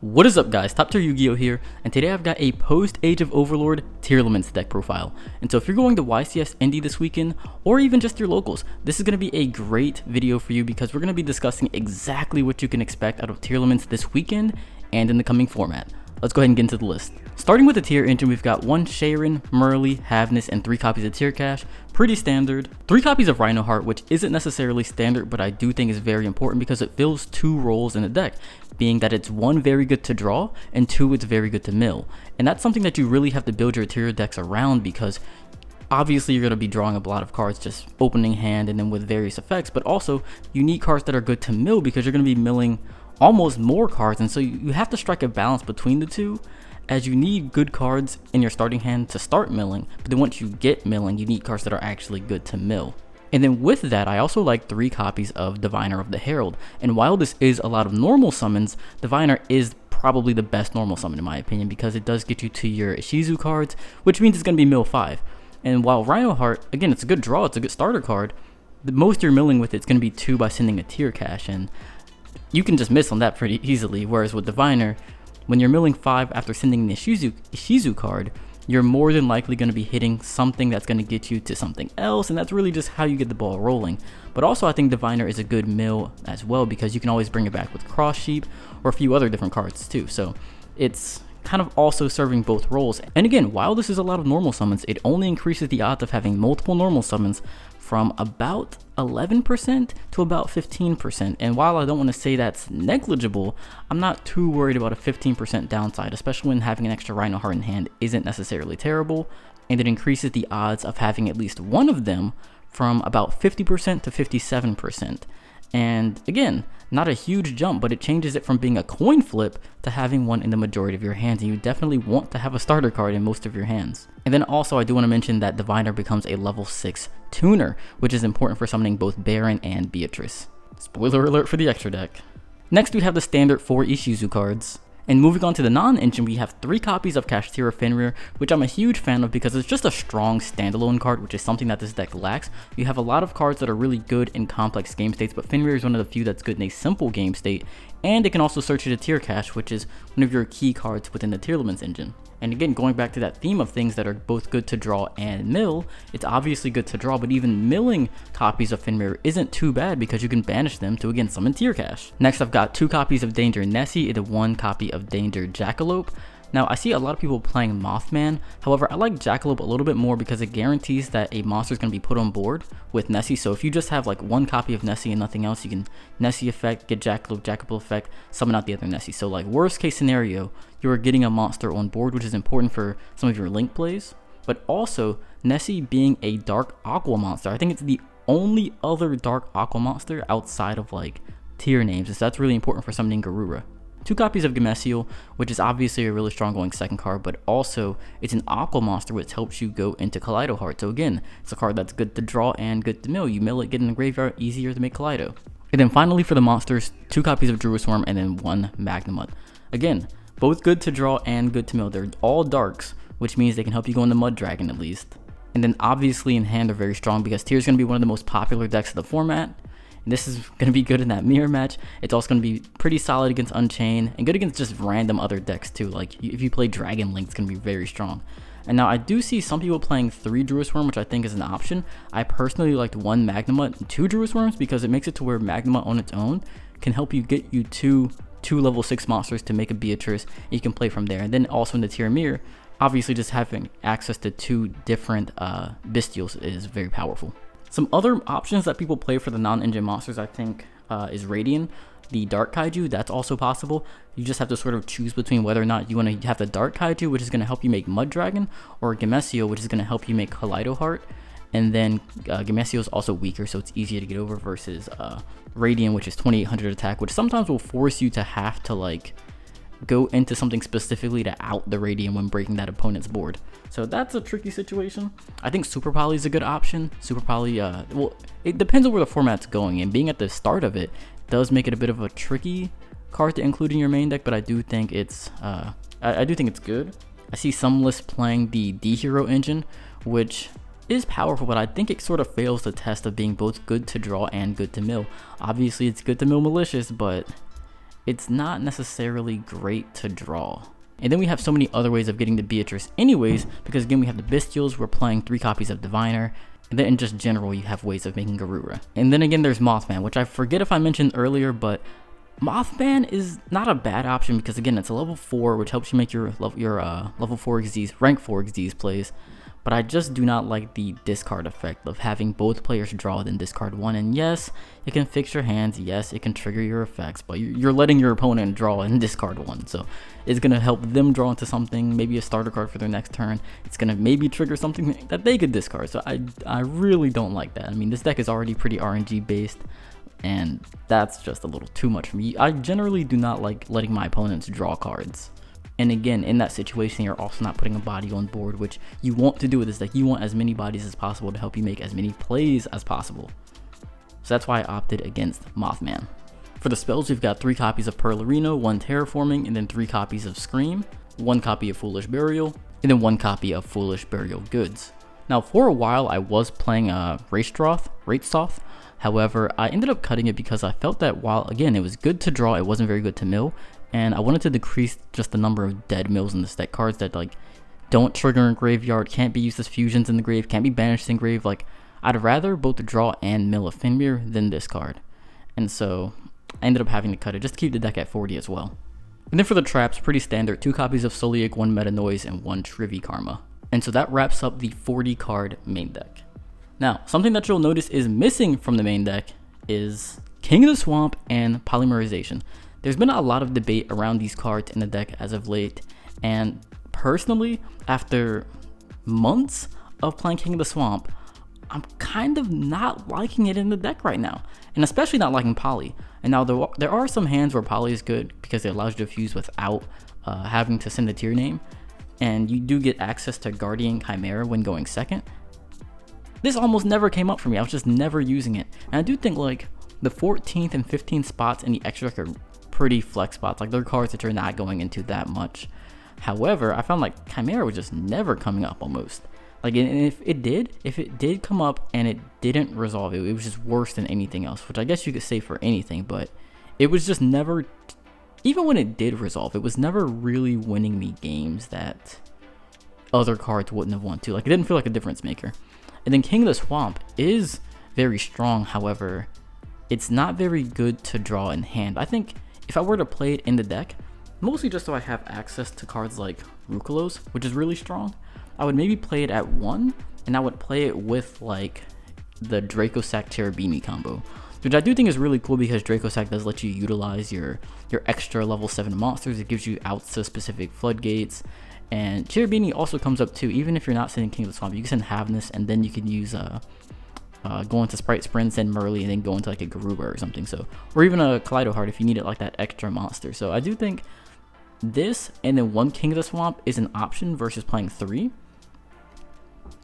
What is up, guys? TopTierYugioh here, and today I've got a post Age of Overlord Tearlaments deck profile. And so if you're going to YCS Indy this weekend, or even just your locals, this is going to be a great video for you because we're going to be discussing exactly what you can expect out of Tearlaments this weekend and in the coming format. Let's go ahead and get into the list. Starting with the tier engine, we've got 1 Sharon, Merly, Havness, and 3 copies of Tier Cash. Pretty standard. 3 copies of Rhino Heart, which isn't necessarily standard, but I do think is very important because it fills 2 roles in the deck, being that it's 1, very good to draw, and 2, it's very good to mill. And that's something that you really have to build your tier decks around because obviously you're going to be drawing a lot of cards just opening hand and then with various effects, but also you need cards that are good to mill because you're going to be milling almost more cards, and so you have to strike a balance between the two, as you need good cards in your starting hand to start milling, but then once you get milling, you need cards that are actually good to mill. And then with that, I also like 3 copies of Diviner of the Herald, and while this is a lot of normal summons, Diviner is probably the best normal summon in my opinion because it does get you to your Ishizu cards, which means it's going to be mill 5. And while Rhino Heart, again, it's a good draw, it's a good starter card, the most you're milling with it's going to be 2 by sending a Tier Cash, and you can just miss on that pretty easily, whereas with Diviner, when you're milling 5 after sending the Ishizu card, you're more than likely going to be hitting something that's going to get you to something else, and that's really just how you get the ball rolling. But also I think Diviner is a good mill as well because you can always bring it back with Cross Sheep or a few other different cards too, so it's kind of also serving both roles. And again, while this is a lot of normal summons, it only increases the odds of having multiple normal summons from about 11% to about 15%. And while I don't want to say that's negligible, I'm not too worried about a 15% downside, especially when having an extra Rhino Heart in hand isn't necessarily terrible, and it increases the odds of having at least one of them from about 50% to 57%. And again, not a huge jump, but it changes it from being a coin flip to having one in the majority of your hands, and you definitely want to have a starter card in most of your hands. And then also I do want to mention that Diviner becomes a level 6 tuner, which is important for summoning both Baron and Beatrice. Spoiler alert for the extra deck. Next we have the standard 4 Ishizu cards. And moving on to the non-engine, we have 3 copies of Kashtira Fenrir, which I'm a huge fan of because it's just a strong standalone card, which is something that this deck lacks. You have a lot of cards that are really good in complex game states, but Fenrir is one of the few that's good in a simple game state, and it can also search you to Tier Cash, which is one of your key cards within the Tearlaments engine. And again, going back to that theme of things that are both good to draw and mill, it's obviously good to draw, but even milling copies of Fenrir isn't too bad because you can banish them to again summon Tier Cash. Next, I've got 2 copies of Danger Nessie and 1 copy of Danger Jackalope. Now, I see a lot of people playing Mothman, however, I like Jackalope a little bit more because it guarantees that a monster is going to be put on board with Nessie. So if you just have like 1 copy of Nessie and nothing else, you can Nessie effect, get Jackalope, Jackalope effect, summon out the other Nessie. So like worst case scenario, you are getting a monster on board, which is important for some of your link plays. But also, Nessie being a dark aqua monster, I think it's the only other dark aqua monster outside of like tier names, so that's really important for summoning Garura. 2 copies of Gameciel, which is obviously a really strong going second card, but also it's an aqua monster which helps you go into Kaleido Heart. So again, it's a card that's good to draw and good to mill. You mill it, get in the graveyard, easier to make Kaleido. And then finally for the monsters, 2 copies of Druisworm and then 1 Magnemut. Again, both good to draw and good to mill. They're all darks, which means they can help you go in the Mud Dragon at least. And then obviously in hand they're very strong because Tier is going to be one of the most popular decks of the format. This is going to be good in that mirror match. It's also going to be pretty solid against Unchained and good against just random other decks too. Like if you play Dragon Link, it's going to be very strong. And now I do see some people playing 3 Druisworm, which I think is an option. I personally liked 1 Magnemut and 2 Druisworms because it makes it to where Magnemut on its own can help you get you to 2 level 6 monsters to make a Beatrice. You can play from there. And then also in the tier mirror, obviously just having access to 2 different Bestials is very powerful. Some other options that people play for the non-engine monsters, I think, is Radiant, the Dark Kaiju. That's also possible. You just have to sort of choose between whether or not you want to have the Dark Kaiju, which is going to help you make Mud Dragon, or Gameciel, which is going to help you make Kaleido Heart. And then Gameciel is also weaker, so it's easier to get over versus Radiant, which is 2800 attack, which sometimes will force you to have to like go into something specifically to out the Radiant when breaking that opponent's board. So that's a tricky situation. I think Super Poly is a good option. Super Poly, well, it depends on where the format's going, and being at the start of it does make it a bit of a tricky card to include in your main deck, but I do think it's I do think it's good. I see some lists playing the D-Hero engine, which is powerful, but I think it sort of fails the test of being both good to draw and good to mill. Obviously, it's good to mill Malicious, but it's not necessarily great to draw. And then we have so many other ways of getting the Beatrice anyways, because again, we have the Bestials, we're playing 3 copies of Diviner, and then in just general, you have ways of making Garura. And then again, there's Mothman, which I forget if I mentioned earlier, but Mothman is not a bad option because again, it's a level 4, which helps you make your level 4 XDs, rank 4 XDs plays. But I just do not like the discard effect of having both players draw then discard 1. And yes, it can fix your hands. Yes, it can trigger your effects, but you're letting your opponent draw and discard 1. So it's going to help them draw into something, maybe a starter card for their next turn. It's going to maybe trigger something that they could discard. So I really don't like that. I mean, this deck is already pretty RNG based, and that's just a little too much for me. I generally do not like letting my opponents draw cards. And again, in that situation, you're also not putting a body on board, which you want to do with this deck. You want as many bodies as possible to help you make as many plays as possible. So that's why I opted against Mothman. For the spells, we've got 3 copies of Perlerino, 1 Terraforming, and then 3 copies of Scream, 1 copy of Foolish Burial, and then 1 copy of Foolish Burial Goods. Now, for a while, I was playing Ratestoth. However, I ended up cutting it because I felt that while, again, it was good to draw, it wasn't very good to mill. And I wanted to decrease just the number of dead mills in this deck. Cards that like don't trigger in graveyard, can't be used as fusions in the grave, can't be banished in grave. Like, I'd rather both draw and mill a Finmir than discard. And so I ended up having to cut it just to keep the deck at 40 as well. And then for the traps, pretty standard, 2 copies of Soliac, 1 Meta Noise, and 1 Trivi Karma. And so that wraps up the 40 card main deck. Now, something that you'll notice is missing from the main deck is King of the Swamp and Polymerization. There's been a lot of debate around these cards in the deck as of late, and personally, after months of playing King of the Swamp, I'm kind of not liking it in the deck right now, and especially not liking Poly. And now there are some hands where Poly is good because it allows you to fuse without having to send a tier name, and you do get access to Guardian Chimera when going second. This almost never came up for me. I was just never using it, and I do think like the 14th and 15th spots in the extra deck are pretty flex spots. Like, they're cards that you're not going into that much. However, I found like Chimera was just never coming up almost. Like, and if it did come up and it didn't resolve, it was just worse than anything else, which I guess you could say for anything, but it was just never, even when it did resolve, it was never really winning me games that other cards wouldn't have won to. Like, it didn't feel like a difference maker. And then King of the Swamp is very strong, however, it's not very good to draw in hand. I think if I were to play it in the deck, mostly just so I have access to cards like Rukulos, which is really strong, I would maybe play it at 1, and I would play it with like the Dracosac Cherubini combo, which I do think is really cool because Dracosac does let you utilize your extra level 7 monsters. It gives you outs to specific floodgates, and Cherubini also comes up too. Even if you're not sending King of the Swamp, you can send Havness, and then you can use go into Sprite Sprint, send Merly, and then go into like a Garuba or something. So, or even a Kaleido Heart if you need it like that extra monster. So I do think this and then 1 King of the Swamp is an option versus playing 3.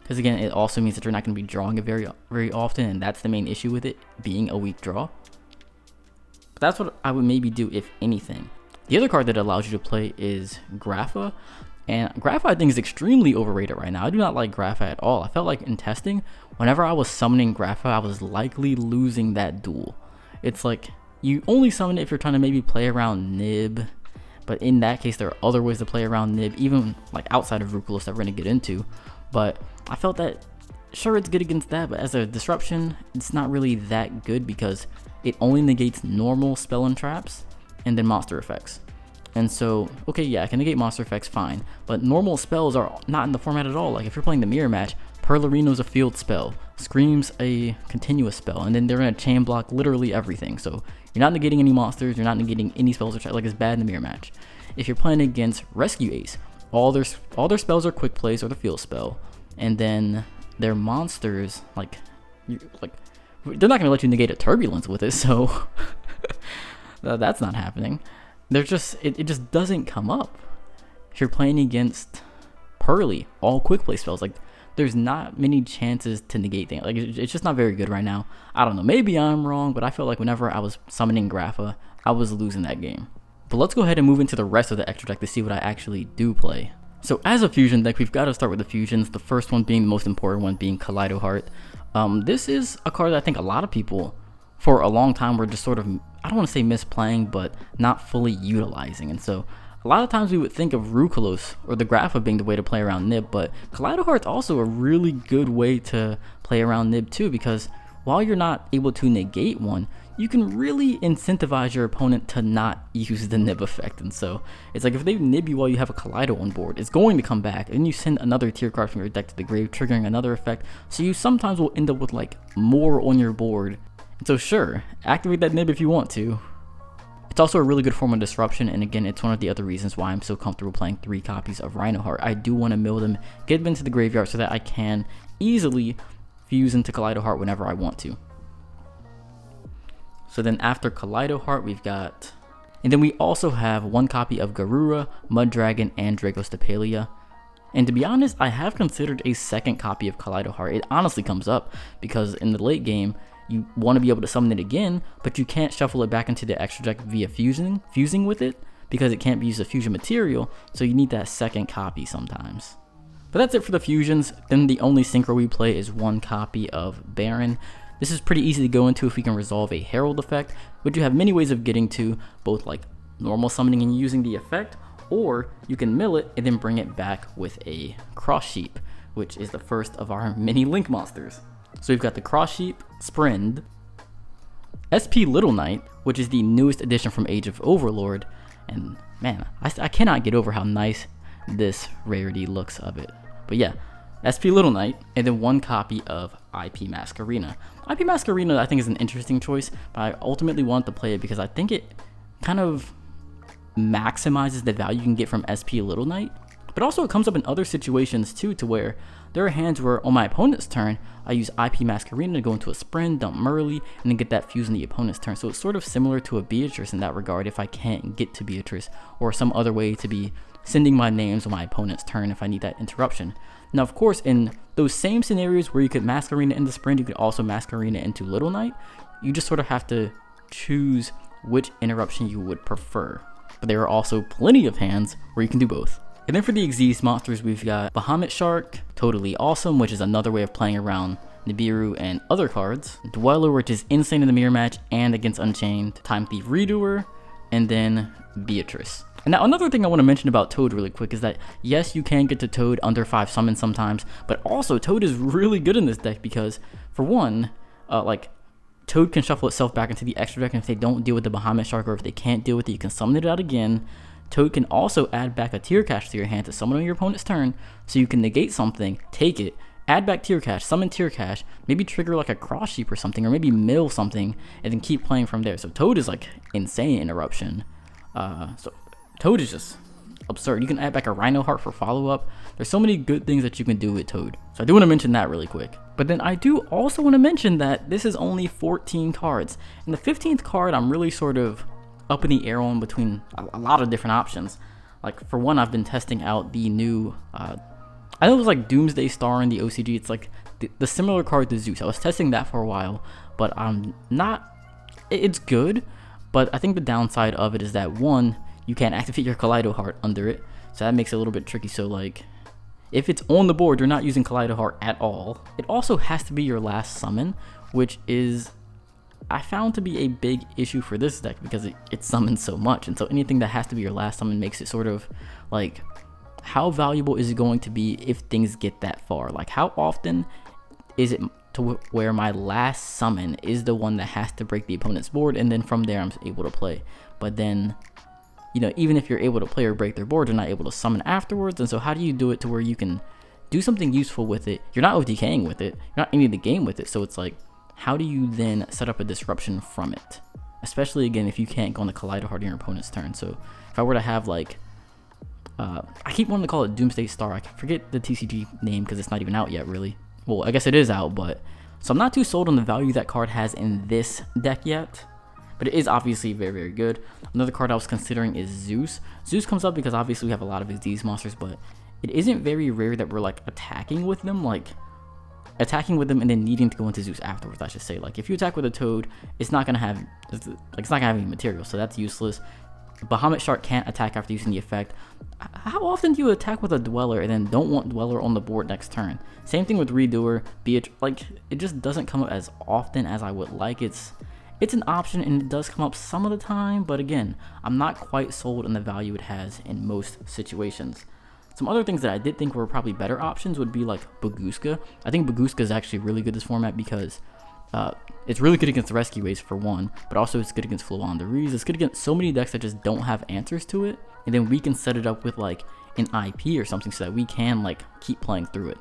Because again, it also means that you're not going to be drawing it very often, and that's the main issue with it, being a weak draw. But that's what I would maybe do if anything. The other card that allows you to play is Grapha. And Grapha, I think, is extremely overrated right now. I do not like Grapha at all. I felt like in testing, whenever I was summoning Grapha, I was likely losing that duel. It's like, you only summon it if you're trying to maybe play around Nib. But in that case, there are other ways to play around Nib, even like outside of Rukulos that we're going to get into. But I felt that, sure, it's good against that, but as a disruption, it's not really that good because it only negates normal spell and traps and then monster effects. And so, okay, yeah, I can negate monster effects, fine, but normal spells are not in the format at all. Like, if you're playing the mirror match, Perlerino's a field spell, Scream's a continuous spell, and then they're going to chain block literally everything. So you're not negating any monsters, you're not negating any spells, or like, it's bad in the mirror match. If you're playing against Rescue Ace, all their spells are quick plays or the field spell, and then their monsters, like they're not going to let you negate a Turbulence with it, so that's not happening. They're just, it just doesn't come up. If you're playing against Pearly, all quick play spells, like, there's not many chances to negate things. Like, it's just not very good right now. I don't know, maybe I'm wrong, but I felt like whenever I was summoning Grapha, I was losing that game. But let's go ahead and move into the rest of the extra deck to see what I actually do play. So as a fusion deck, we've got to start with the fusions, the first one being the most important one, being Kaleido Heart. This is a card that I think a lot of people for a long time were just sort of I don't want to say misplaying, but not fully utilizing. And so a lot of times we would think of Rucolos or the Grapha being the way to play around Nib, but Kaleido Heart's also a really good way to play around Nib too, because while you're not able to negate one, you can really incentivize your opponent to not use the Nib effect. And so it's like if they nib you while you have a Kaleido on board, it's going to come back, and you send another tier card from your deck to the grave, triggering another effect. So you sometimes will end up with like more on your board. And so sure, activate that Nib if you want to. It's also a really good form of disruption, and again, it's one of the other reasons why I'm so comfortable playing 3 copies of Rhinoheart. I do want to mill them, get them into the graveyard so that I can easily fuse into Kaleido Heart whenever I want to. So then after Kaleido Heart, we've got... And then we also have 1 copy of Garura, Mud Dragon, and Dragostapelia. And to be honest, I have considered a 2nd copy of Kaleido Heart. It honestly comes up, because in the late game, you want to be able to summon it again, but you can't shuffle it back into the extra deck via fusing with it, because it can't be used as fusion material, so you need that 2nd copy sometimes. But that's it for the fusions. Then the only synchro we play is 1 copy of Baron. This is pretty easy to go into if we can resolve a Herald effect, which you have many ways of getting to, both like normal summoning and using the effect, or you can mill it and then bring it back with a Cross Sheep, which is the first of our mini Link monsters. So we've got the Cross Sheep, Sprend, SP Little Knight, which is the newest addition from Age of Overlord, and man, I cannot get over how nice this rarity looks of it. But yeah, SP Little Knight, and then 1 copy of IP Masquerena. IP Masquerena I think is an interesting choice, but I ultimately want to play it because I think it kind of maximizes the value you can get from SP Little Knight. But also it comes up in other situations too, to where there are hands where on my opponent's turn, I use IP Masquerena to go into a Sprint, dump Merly, and then get that fuse in the opponent's turn. So it's sort of similar to a Beatrice in that regard if I can't get to Beatrice, or some other way to be sending my names on my opponent's turn if I need that interruption. Now of course, in those same scenarios where you could Masquerena into Sprint, you could also Masquerena into Little Knight. You just sort of have to choose which interruption you would prefer. But there are also plenty of hands where you can do both. And then for the Xyz monsters, we've got Bahamut Shark, Totally Awesome, which is another way of playing around Nibiru and other cards, Dweller, which is insane in the mirror match and against Unchained, Time Thief Redoer, and then Beatrice. And now another thing I want to mention about Toad really quick is that yes, you can get to Toad under 5 summons sometimes, but also Toad is really good in this deck because for one, like Toad can shuffle itself back into the extra deck, and if they don't deal with the Bahamut Shark, or if they can't deal with it, you can summon it out again. Toad can also add back a Tier Cache to your hand to summon on your opponent's turn, so you can negate something, take it, add back Tier Cache, summon Tier Cache, maybe trigger like a Cross Sheep or something, or maybe mill something, and then keep playing from there. So Toad is like insane interruption. So Toad is just absurd. You can add back a Rhino Heart for follow-up. There's so many good things that you can do with Toad. So I do want to mention that really quick. But then I do also want to mention that this is only 14 cards. And the 15th card I'm really sort of up in the air on between a lot of different options. Like for one, I've been testing out the new, I know it was like Doomsday Star in the OCG. It's like the similar card to Zeus. I was testing that for a while, but I'm not, it's good, but I think the downside of it is that one, you can't activate your Kaleido Heart under it, so that makes it a little bit tricky. So like, if it's on the board, you're not using Kaleido Heart at all. It also has to be your last summon, which is, I found to be a big issue for this deck because it summons so much, and so anything that has to be your last summon makes it sort of like, how valuable is it going to be if things get that far? Like how often is it to where my last summon is the one that has to break the opponent's board, and then from there I'm able to play. But then, you know, even if you're able to play or break their board, you're not able to summon afterwards. And so how do you do it to where you can do something useful with it? You're not OTKing with it, you're not ending the game with it, so it's like, how do you then set up a disruption from it? Especially again, if you can't go on the Kaleido Heart in your opponent's turn. So if I were to have like, I keep wanting to call it Doomsday Star. I forget the TCG name because it's not even out yet really. Well, I guess it is out, but so I'm not too sold on the value that card has in this deck yet. But it is obviously very, very good. Another card I was considering is Zeus. Zeus comes up because obviously we have a lot of these monsters, but it isn't very rare that we're like attacking with them, and then needing to go into Zeus afterwards, I should say. Like if you attack with a Toad, it's not gonna have any material, so that's useless. Bahamut Shark can't attack after using the effect. How often do you attack with a Dweller and then don't want Dweller on the board next turn? Same thing with Redoer, Beatrice. Like it just doesn't come up as often as I would like. It's It's an option and it does come up some of the time, but again, I'm not quite sold on the value it has in most situations. Some other things that I did think were probably better options would be like Baguska. I think Baguska is actually really good this format because it's really good against Rescue Ace for one, but also it's good against Flowonderies. It's good against so many decks that just don't have answers to it, and then we can set it up with like an IP or something so that we can like keep playing through it.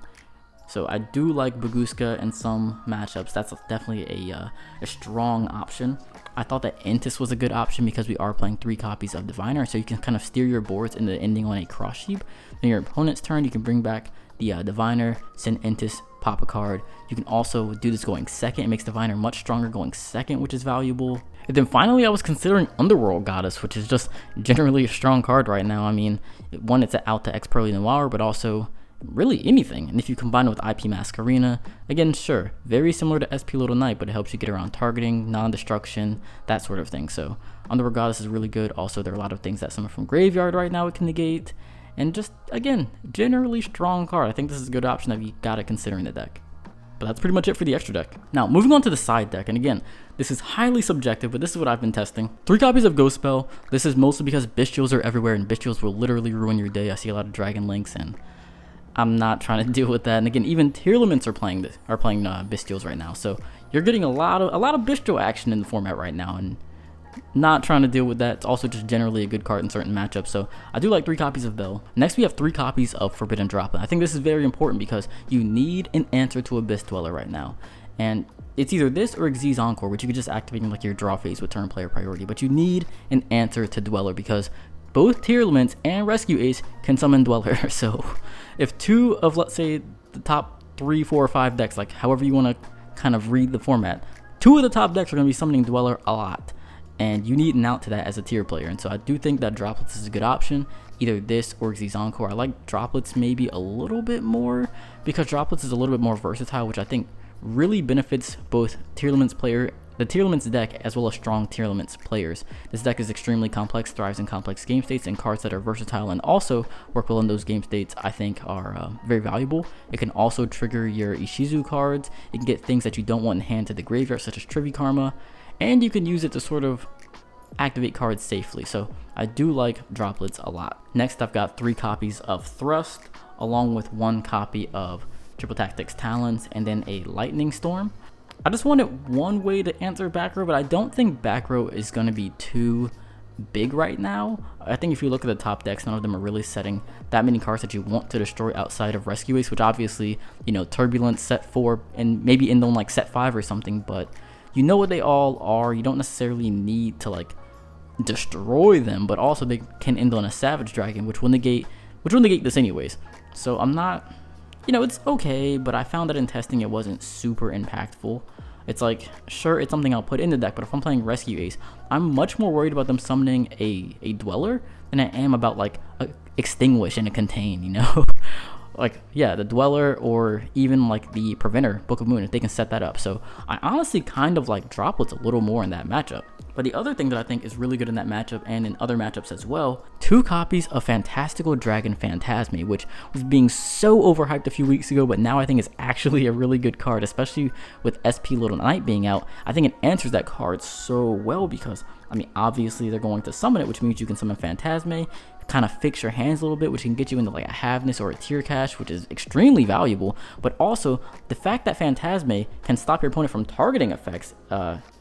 So I do like Baguska in some matchups. That's definitely a strong option. I thought that Entis was a good option because we are playing 3 copies of Diviner, so you can kind of steer your boards into ending on a cross sheep. In your opponent's turn, you can bring back the Diviner, send Entis, pop a card. You can also do this going second. It makes Diviner much stronger going second, which is valuable. And then finally, I was considering Underworld Goddess, which is just generally a strong card right now. I mean, one, it's out to X Pearly Noir, but also really anything. And if you combine it with IP Masquerena, again, sure, very similar to SP Little Knight, but it helps you get around targeting, non-destruction, that sort of thing. So Underworld Goddess is really good. Also, there are a lot of things that summon from Graveyard right now it can negate. And just, again, generally strong card. I think this is a good option that you gotta consider in the deck. But that's pretty much it for the extra deck. Now, moving on to the side deck, and again, this is highly subjective, but this is what I've been testing. 3 copies of Ghost Spell. This is mostly because Bestials are everywhere, and Bestials will literally ruin your day. I see a lot of Dragon Links, and I'm not trying to deal with that. And again, even Tearlaments are playing Bestials right now, so you're getting a lot of Bestial action in the format right now, and not trying to deal with that. It's also just generally a good card in certain matchups, so I do like 3 copies of Bell. Next, we have 3 copies of Forbidden Droplet. I think this is very important because you need an answer to Abyss Dweller right now, and it's either this or Xyz Encore, which you could just activate in like your draw phase with turn player priority, but you need an answer to Dweller because both Tearlaments and Rescue Ace can summon Dweller. So if 2 of, let's say, the top 3, 4, or 5 decks, like however you want to kind of read the format, 2 of the top decks are going to be summoning Dweller a lot, and you need an out to that as a tier player. And so I do think that Droplets is a good option, either this or Xyz Encore. I like Droplets maybe a little bit more because Droplets is a little bit more versatile, which I think really benefits both the Tearlaments deck as well as strong Tearlaments players. This deck is extremely complex, thrives in complex game states, and cards that are versatile and also work well in those game states I think are very valuable. It can also trigger your Ishizu cards. It can get things that you don't want in hand to the graveyard, such as Trivy Karma, and you can use it to sort of activate cards safely. So I do like Droplets a lot. Next, I've got 3 copies of Thrust, along with 1 copy of Triple Tactics Talons, and then a Lightning Storm. I just wanted one way to answer back row, but I don't think back row is going to be too big right now. I think if you look at the top decks, none of them are really setting that many cards that you want to destroy outside of Rescue Ace, which obviously, you know, Turbulence set 4 and maybe end on like set 5 or something, but you know what they all are. You don't necessarily need to like destroy them, but also they can end on a Savage Dragon, which will negate this anyways. So I'm not, you know, it's okay, but I found that in testing it wasn't super impactful. It's like, sure, it's something I'll put in the deck, but if I'm playing Rescue Ace, I'm much more worried about them summoning a Dweller than I am about like a Extinguish and a Contain, you know? Like, yeah, the Dweller or even like the Preventer, Book of Moon, if they can set that up. So I honestly kind of like Droplets a little more in that matchup. But the other thing that I think is really good in that matchup and in other matchups as well, 2 copies of Fantastical Dragon Phantasme, which was being so overhyped a few weeks ago, but now I think is actually a really good card, especially with SP Little Knight being out. I think it answers that card so well because, I mean, obviously they're going to summon it, which means you can summon Phantasme, kind of fix your hands a little bit, which can get you into like a Havness or a Tier Cache, which is extremely valuable. But also the fact that Phantasme can stop your opponent from targeting effects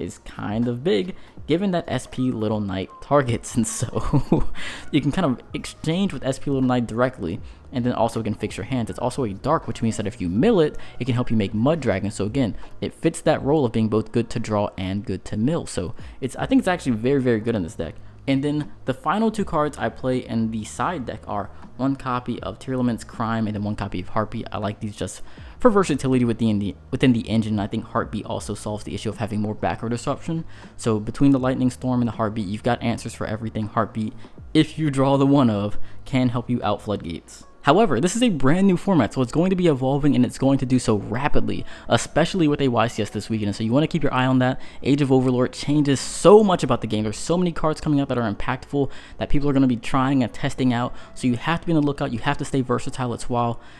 is kind of big, given that SP Little Knight targets, and so you can kind of exchange with SP Little Knight directly, and then also can fix your hands. It's also a dark, which means that if you mill it, it can help you make Mud Dragon. So again, it fits that role of being both good to draw and good to mill. So I think it's actually very, very good in this deck. And then the final 2 cards I play in the side deck are 1 copy of Tearlaments Crime and then 1 copy of Heartbeat. I like these just for versatility within the engine. I think Heartbeat also solves the issue of having more back row disruption. So between the Lightning Storm and the Heartbeat, you've got answers for everything. Heartbeat, if you draw the one of, can help you out Floodgates. However, this is a brand new format, so it's going to be evolving and it's going to do so rapidly, especially with a YCS this weekend. And so you want to keep your eye on that. Age of Overlord changes so much about the game. There's so many cards coming out that are impactful that people are going to be trying and testing out. So you have to be on the lookout. You have to stay versatile.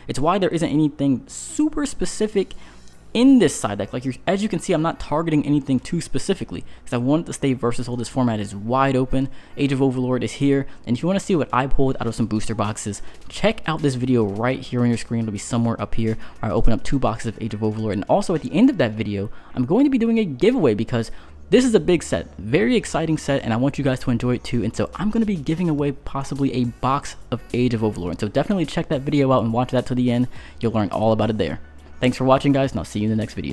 It's why there isn't anything super specific in this side deck, as you can see, I'm not targeting anything too specifically because I want it to stay versatile. This format is wide open. Age of Overlord is here, and if you want to see what I pulled out of some booster boxes, check out this video right here on your screen. It'll be somewhere up here where I open up 2 boxes of Age of Overlord, and also at the end of that video, I'm going to be doing a giveaway because this is a big set, very exciting set, and I want you guys to enjoy it too. And so I'm going to be giving away possibly a box of Age of Overlord. So definitely check that video out and watch that to the end. You'll learn all about it there. Thanks for watching, guys, and I'll see you in the next video.